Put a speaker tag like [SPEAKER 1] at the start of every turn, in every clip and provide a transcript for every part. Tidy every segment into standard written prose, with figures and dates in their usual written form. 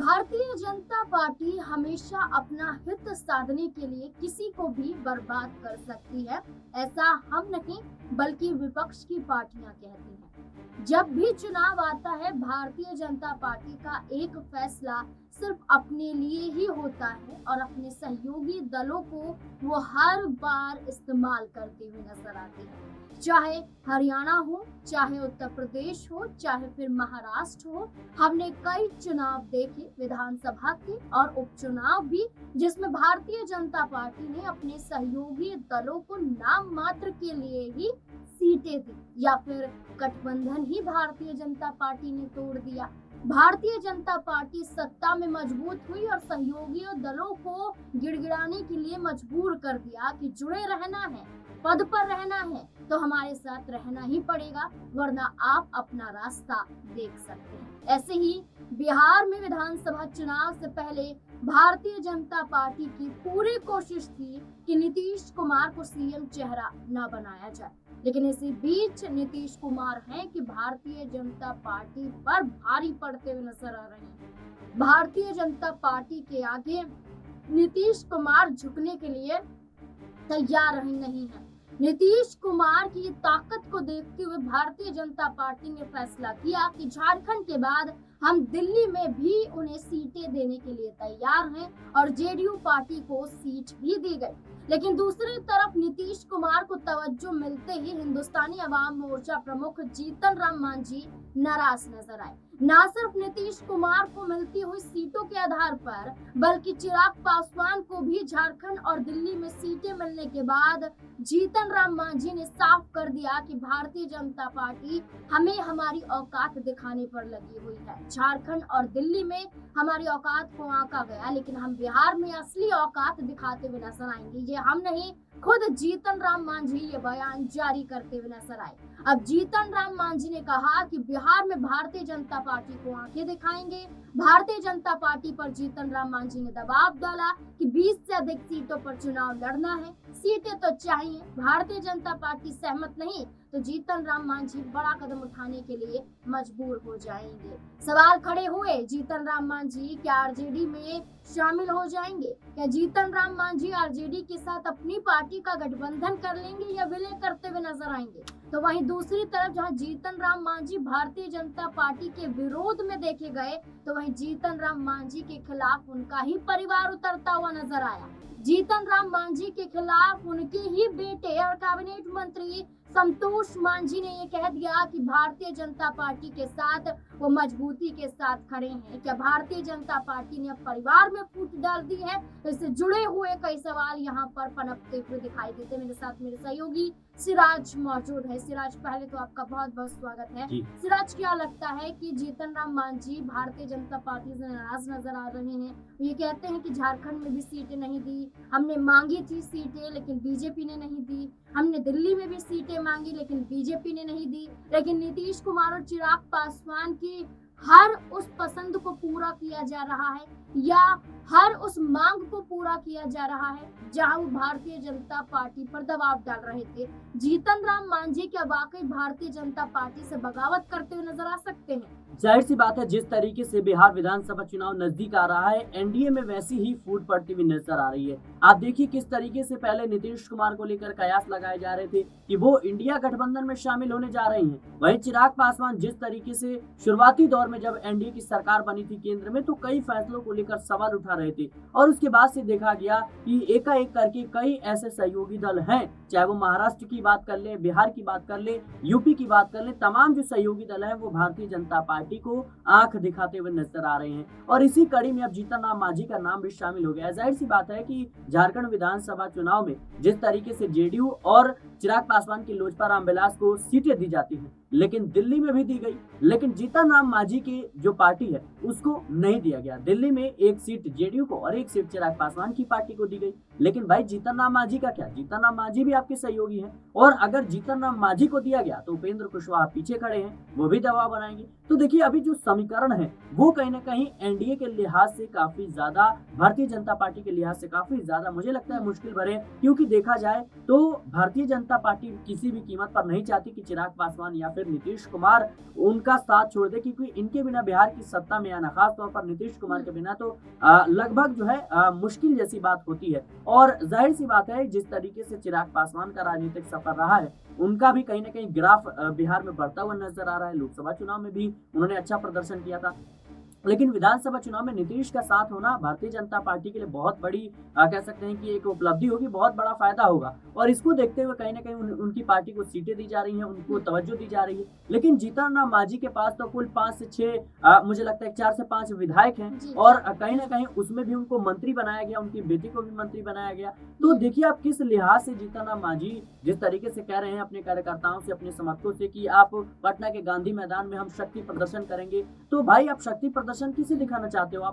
[SPEAKER 1] Bharatiya Janata party हमेशा अपना हित साधने के लिए किसी को भी बर्बाद कर सकती है। ऐसा हम नहीं बल्कि विपक्ष की पार्टियां कहती हैं। जब भी चुनाव आता है, भारतीय जनता पार्टी का एक फैसला सिर्फ अपने लिए ही होता है और अपने सहयोगी दलों को वो हर बार इस्तेमाल करते हुए नजर आते हैं। चाहे हरियाणा हो, चाहे उत्तर प्रदेश हो, चाहे फिर महाराष्ट्र हो, हमने कई चुनाव देखे, विधानसभा के और उपचुनाव भी, जिसमें भारतीय जनता पार्टी ने अपने सहयोगी दलों को नाम मात्र के लिए ही सीटें दी या फिर गठबंधन ही भारतीय जनता पार्टी ने तोड़ दिया। भारतीय जनता पार्टी सत्ता में मजबूत हुई और सहयोगी दलों को गिड़गिड़ाने के लिए मजबूर कर दिया कि जुड़े रहना है, पद पर रहना है तो हमारे साथ रहना ही पड़ेगा, वरना आप अपना रास्ता देख सकते हैं। ऐसे ही बिहार में विधानसभा चुनाव से पहले भारतीय जनता पार्टी की पूरी कोशिश थी कि नीतीश कुमार को सीएम चेहरा न बनाया जाए, लेकिन इसी बीच नीतीश कुमार हैं कि भारतीय जनता पार्टी पर भारी पड़ते हुए नजर आ रहे हैं। भारतीय जनता पार्टी के आगे नीतीश कुमार झुकने के लिए तैयार नहीं है। नीतीश कुमार की ताकत को देखते हुए भारतीय जनता पार्टी ने फैसला किया कि झारखंड के बाद हम दिल्ली में भी उन्हें सीटें देने के लिए तैयार हैं और जेडीयू पार्टी को सीट भी दी गई। लेकिन दूसरी तरफ नीतीश कुमार को तवज्जो मिलते ही हिंदुस्तानी अवाम मोर्चा प्रमुख जीतन राम मांझी नाराज नजर आए। न सिर्फ नीतीश कुमार को मिलती हुई सीटों के आधार पर, बल्कि चिराग पासवान को भी झारखंड और दिल्ली में सीटें मिलने के बाद जीतन राम मांझी ने साफ कर दिया कि भारतीय जनता पार्टी हमें हमारी औकात दिखाने पर लगी हुई है। झारखंड और दिल्ली में हमारी औकात को आंका गया, लेकिन हम बिहार में असली औकात दिखाते हुए नजर आएंगे। ये हम नहीं, खुद जीतन राम मांझी ये बयान जारी करते हुए नजर आए। अब जीतन राम मांझी ने कहा कि बिहार में भारतीय जनता पार्टी को आंखें दिखाएंगे। भारतीय जनता पार्टी पर जीतन राम मांझी ने दबाव डाला कि 20 से अधिक सीटों पर चुनाव लड़ना है, सीटें तो चाहिए। भारतीय जनता पार्टी सहमत नहीं तो जीतन राम मांझी बड़ा कदम उठाने के लिए मजबूर हो जाएंगे। सवाल खड़े हुए, जीतन राम मांझी क्या आरजेडी में शामिल हो जाएंगे? क्या जीतन राम मांझी आरजेडी के साथ अपनी पार्टी का गठबंधन कर लेंगे या विलय करते हुए नजर आएंगे? तो वहीं दूसरी तरफ जहां जीतन राम मांझी भारतीय जनता पार्टी के विरोध में देखे गए, तो वहीं जीतन राम मांझी के खिलाफ उनका ही परिवार उतरता हुआ नजर आया। जीतन राम मांझी के खिलाफ उनके ही बेटे और कैबिनेट मंत्री संतोष मांझी ने ये कह दिया कि भारतीय जनता पार्टी के साथ वो मजबूती के साथ खड़े हैं। क्या भारतीय जनता पार्टी ने अब परिवार में फूट डाल दी है? इससे जुड़े हुए कई सवाल यहाँ पर पनपते हुए दिखाई देते। मेरे साथ मेरे सहयोगी सिराज मौजूद है। सिराज, पहले तो आपका बहुत बहुत स्वागत है। सिराज, क्या लगता है कि जीतन राम मांझी भारतीय जनता पार्टी से नाराज नजर आ रहे हैं? ये कहते हैं कि झारखंड में भी सीटें नहीं दी, हमने मांगी थी सीटें लेकिन बीजेपी ने नहीं दी, हमने दिल्ली में भी सीटें मांगी लेकिन बीजेपी ने नहीं दी, लेकिन नीतीश कुमार और चिराग पासवान की हर उस पसंद को पूरा किया जा रहा है या हर उस मांग को पूरा किया जा रहा है जहां वो भारतीय जनता पार्टी पर दबाव डाल रहे थे। जीतन राम मांझी क्या वाकई भारतीय जनता पार्टी से बगावत करते हुए नजर आ सकते हैं?
[SPEAKER 2] जाहिर सी बात है, जिस तरीके से बिहार विधानसभा चुनाव नजदीक आ रहा है, एनडीए में वैसी ही फूट पड़ती हुई नजर आ रही है। आप देखिए किस तरीके से पहले नीतीश कुमार को लेकर कयास लगाए जा रहे थे कि वो इंडिया गठबंधन में शामिल होने जा रहे हैं। वहीं चिराग पासवान जिस तरीके से शुरुआती दौर में जब एनडीए की सरकार बनी थी केंद्र में, तो कई फैसलों को लेकर सवाल उठा रहे थे और उसके बाद से देखा गया कि एकाएक करके कई ऐसे सहयोगी दल हैं, चाहे वो महाराष्ट्र की बात कर ले, बिहार की बात कर ले, यूपी की बात कर ले, तमाम जो सहयोगी दल हैं वो भारतीय जनता पार्टी को आंख दिखाते हुए नजर आ रहे हैं। और इसी कड़ी में अब जीतन राम मांझी का नाम भी शामिल हो गया है। जाहिर सी बात है कि झारखंड विधानसभा चुनाव में जिस तरीके से जेडीयू और चिराग पासवान की लोजपा रामविलास को सीटें दी जाती हैं, लेकिन दिल्ली में भी दी गई, लेकिन जीतन राम मांझी की जो पार्टी है उसको नहीं दिया गया। दिल्ली में एक सीट जेडीयू को और एक सीट चिराग पासवान की पार्टी को दी गई। लेकिन भाई जीतन राम मांझी का क्या? जीतन राम मांझी भी आपके सहयोगी हैं और अगर जीतन राम मांझी को दिया गया तो उपेंद्र कुशवाहा पीछे खड़े हैं, वो भी दबाव बनाएंगे। तो देखिए अभी जो समीकरण है वो कहीं ना कहीं एनडीए के लिहाज से काफी ज्यादा, भारतीय जनता पार्टी के लिहाज से काफी ज्यादा मुझे लगता है मुश्किल भरे, क्योंकि देखा जाए तो भारतीय जनता जनता पार्टी किसी भी कीमत पर नहीं चाहती कि चिराग पासवान या फिर नीतीश कुमार उनका साथ छोड़ दे, क्योंकि इनके बिना बिहार की सत्ता में आना, खास तौर पर नीतीश कुमार के बिना, तो लगभग जो है मुश्किल जैसी बात होती है। और जाहिर सी बात है, जिस तरीके से चिराग पासवान का राजनीतिक सफर रहा है, उनका भी कहीं ना कहीं ग्राफ बिहार में बढ़ता हुआ नजर आ रहा है। लोकसभा चुनाव में भी उन्होंने अच्छा प्रदर्शन किया था, लेकिन विधानसभा चुनाव में नीतीश का साथ होना भारतीय जनता पार्टी के लिए बहुत बड़ी कह सकते हैं कि एक उपलब्धि होगी, बहुत बड़ा फायदा होगा। और इसको देखते हुए कहीं ना कहीं उनकी पार्टी को सीटें दी जा रही हैं, उनको तवज्जो दी जा रही है। लेकिन जीतन राम मांझी के पास तो कुल 5 से 6 मुझे लगता है 4 से 5 विधायक हैं, और कहीं ना कहीं उसमें भी उनको मंत्री बनाया गया, उनकी बेटी को भी मंत्री बनाया गया। तो देखिए आप किस लिहाज से जीतन राम मांझी जिस तरीके से कह रहे हैं अपने कार्यकर्ताओं से, अपने समर्थकों से कि आप पटना के गांधी मैदान में हम शक्ति प्रदर्शन करेंगे, तो भाई आप शक्ति प्रदर्शन किसे दिखाना चाहते हो?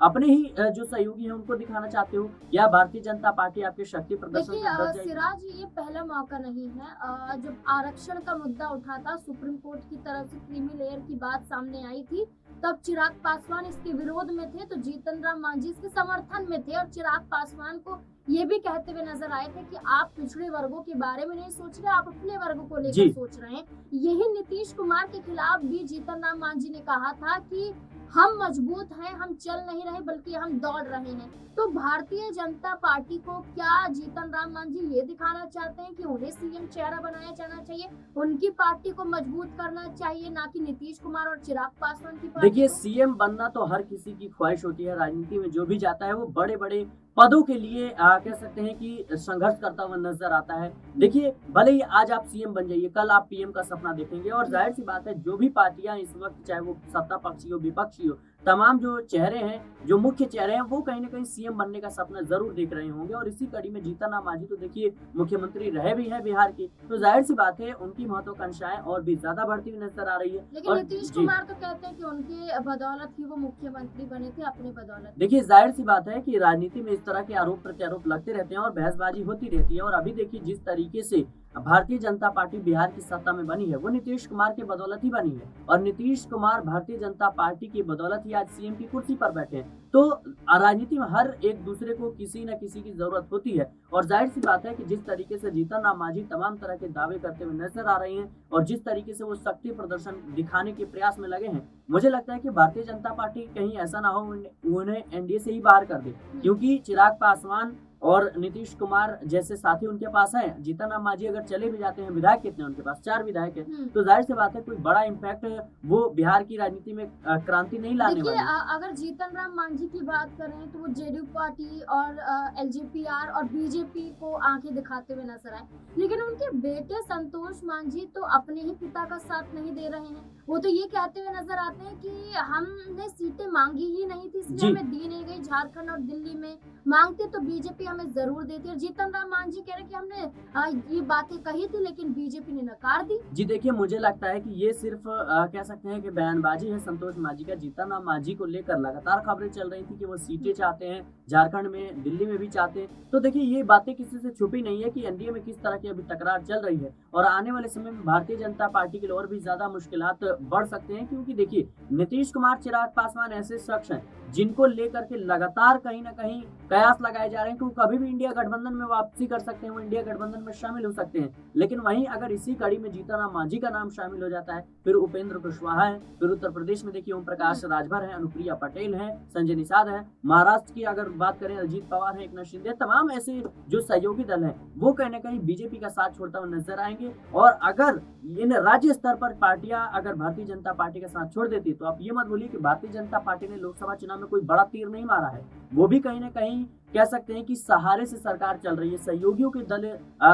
[SPEAKER 2] अपने ही जो सहयोगी हैं उनको दिखाना चाहते हो, या भारतीय जनता पार्टी आपके शक्ति प्रदर्शन से डर जाएगी?
[SPEAKER 1] सिराज, ये पहला मौका नहीं है। जब आरक्षण का मुद्दा उठा था, सुप्रीम कोर्ट की तरफ से क्रीमी लेयर की बात सामने आई थी, तब चिराग पासवान इसके विरोध में थे, तो जीतन राम मांझी इसके समर्थन में थे, और चिराग पासवान को ये भी कहते हुए नजर आए थे कि आप पिछड़े वर्गों के बारे में नहीं सोच रहे, आप अपने वर्ग को लेकर सोच रहे हैं। यही नीतीश कुमार के खिलाफ भी जीतन राम मांझी ने कहा था कि हम मजबूत हैं, हम चल नहीं रहे बल्कि हम दौड़ रहे हैं। तो भारतीय जनता पार्टी को क्या जीतन राम मांझी ये दिखाना चाहते हैं कि उन्हें सीएम चेहरा बनाया जाना चाहिए, उनकी पार्टी को मजबूत करना चाहिए, ना कि नीतीश कुमार और चिराग पासवान की पार्टी?
[SPEAKER 2] देखिए, सीएम बनना तो हर किसी की ख्वाहिश होती है। राजनीति में जो भी जाता है वो बड़े बड़े पदों के लिए कह सकते हैं कि संघर्ष करता हुआ नजर आता है। देखिए, भले ही आज आप सीएम बन जाइए, कल आप पीएम का सपना देखेंगे। और जाहिर सी बात है, जो भी पार्टियां इस वक्त, चाहे वो सत्ता पक्षी हो, विपक्षी हो, तमाम जो चेहरे हैं, जो मुख्य चेहरे हैं, वो कहीं ना कहीं सीएम बनने का सपना जरूर देख रहे होंगे। और इसी कड़ी में जीतन राम मांझी तो देखिए मुख्यमंत्री रहे भी हैं बिहार के, तो जाहिर सी बात है उनकी महत्वाकांक्षाएं और भी ज्यादा बढ़ती हुई नजर आ रही है।
[SPEAKER 1] लेकिन नीतीश कुमार तो कहते हैं कि उनके बदौलत ही वो मुख्यमंत्री बने थे, अपने बदौलत।
[SPEAKER 2] देखिए, जाहिर सी बात है कि राजनीति में इस तरह के आरोप प्रत्यारोप लगते रहते हैं और बहसबाजी होती रहती है। और अभी देखिए, जिस तरीके से भारतीय जनता पार्टी बिहार की सत्ता में बनी है, वो नीतीश कुमार के बदौलत ही बनी है, और नीतीश कुमार भारतीय जनता पार्टी की बदौलत ही आज सीएम की कुर्सी पर बैठे हैं। तो राजनीति में हर एक दूसरे को किसी न किसी की जरूरत होती है। और जाहिर सी बात है कि जिस तरीके से जीतन राम मांझी तमाम तरह के दावे करते हुए नजर आ रहे हैं, और जिस तरीके से वो शक्ति प्रदर्शन दिखाने के प्रयास में लगे हैं, मुझे लगता है कि भारतीय जनता पार्टी कहीं ऐसा ना हो उन्हें एनडीए से ही बाहर कर दे, क्योंकि चिराग पासवान और नीतीश कुमार जैसे साथी उनके पास हैं। जीतन राम मांझी अगर चले भी जाते हैं, विधायक कितने उनके पास? 4 विधायक हैं, तो जाहिर सी बात है कोई बड़ा इम्पैक्ट वो बिहार की राजनीति में क्रांति नहीं लाने वाले।
[SPEAKER 1] अगर जीतन राम मांझी की बात करें तो वो जेडीयू पार्टी और एलजेपीआर और बीजेपी को आंखें दिखाते हुए नजर आए, लेकिन उनके बेटे संतोष मांझी तो अपने ही पिता का साथ नहीं दे रहे हैं। वो तो ये कहते हुए नजर आते हैं कि हमने सीटें मांगी ही नहीं थी, इसलिए हमें दी नहीं गई। झारखंड और दिल्ली में मांगते तो बीजेपी हमें जरूर देती है। जीतन राम मांझी कह रहे कि हमने ये बातें कही थी, लेकिन बीजेपी ने नकार दी।
[SPEAKER 2] जी देखिए, मुझे लगता है कि ये सिर्फ कह सकते हैं कि बयानबाजी है संतोष मांझी का। जीतन राम मांझी को लेकर लगातार खबरें चल रही थी कि वो सीटें चाहते हैं, झारखंड में, दिल्ली में भी चाहते हैं। तो देखिए, ये बातें किसी से छुपी नहीं है कि एनडीए में किस तरह की अभी तकरार चल रही है, और आने वाले समय में भारतीय जनता पार्टी के लिए और भी ज्यादा मुश्किलात बढ़ सकते हैं। क्योंकि देखिए, नीतीश कुमार, चिराग पासवान ऐसे शख्स हैं जिनको लेकर के लगातार कहीं ना कहीं कयास लगाए जा रहे हैं कि वो कभी भी इंडिया गठबंधन में वापसी कर सकते हैं, वो इंडिया गठबंधन में शामिल हो सकते हैं। लेकिन वहीं अगर इसी कड़ी में जीतन राम मांझी का नाम शामिल हो जाता है, फिर उपेंद्र कुशवाहा है, फिर उत्तर प्रदेश में देखिए ओम प्रकाश राजभर है, अनुप्रिया पटेल है, संजय निषाद है, महाराष्ट्र की अगर बात करें अजित पवार है, एकनाथ शिंदे, तमाम ऐसे जो सहयोगी दल है वो कहीं ना कहीं बीजेपी का साथ छोड़ता हुआ नजर आएंगे। और अगर इन राज्य स्तर पर पार्टियां अगर भारतीय जनता पार्टी का साथ छोड़ देती, तो आप ये मत बोलिए कि भारतीय जनता पार्टी ने लोकसभा चुनाव में कोई बड़ा तीर नहीं मारा है। वो भी कहीं ना कहीं कह सकते हैं कि सहारे से सरकार चल रही है, सहयोगियों के दल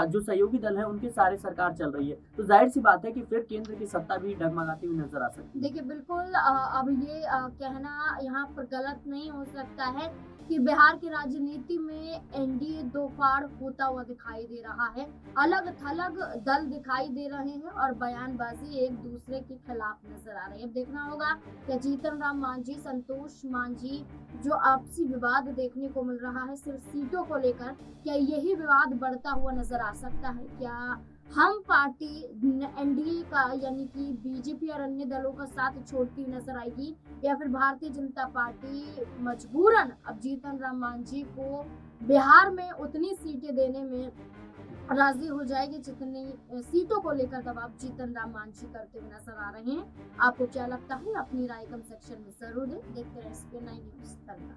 [SPEAKER 2] जो सहयोगी दल है उनके सहारे सरकार चल रही है। तो जाहिर सी बात है कि फिर केंद्र की सत्ता भी डगमगाती हुई नजर आ सकती है।
[SPEAKER 1] देखिए, बिल्कुल अब ये कहना यहाँ पर गलत नहीं हो सकता है कि बिहार की राजनीति में एनडीए दो फाड़ होता हुआ दिखाई दे रहा है। अलग थलग दल दिखाई दे रहे हैं और बयानबाजी एक दूसरे के खिलाफ नजर आ रही है। अब देखना होगा कि जीतन राम मांझी, संतोष मांझी जो आपसी विवाद देखने को मिल रहा है सिर्फ सीटों को लेकर, क्या यही विवाद बढ़ता हुआ नजर आ सकता है? क्या हम पार्टी एनडीए का यानी कि बीजेपी और अन्य दलों का साथ छोड़ती नजर आएगी, या फिर भारतीय जनता पार्टी मजबूरन अब जीतन राम मांझी को बिहार में उतनी सीटें देने में राजी हो जाएगी, जितनी सीटों को लेकर दबाव जीतन राम मांझी करते हुए नजर आ रहे हैं। आपको क्या लगता है? अपनी राय कमेंट सेक्शन में जरूर दें। देखते रहे SPN9 न्यूज। धन्यवाद।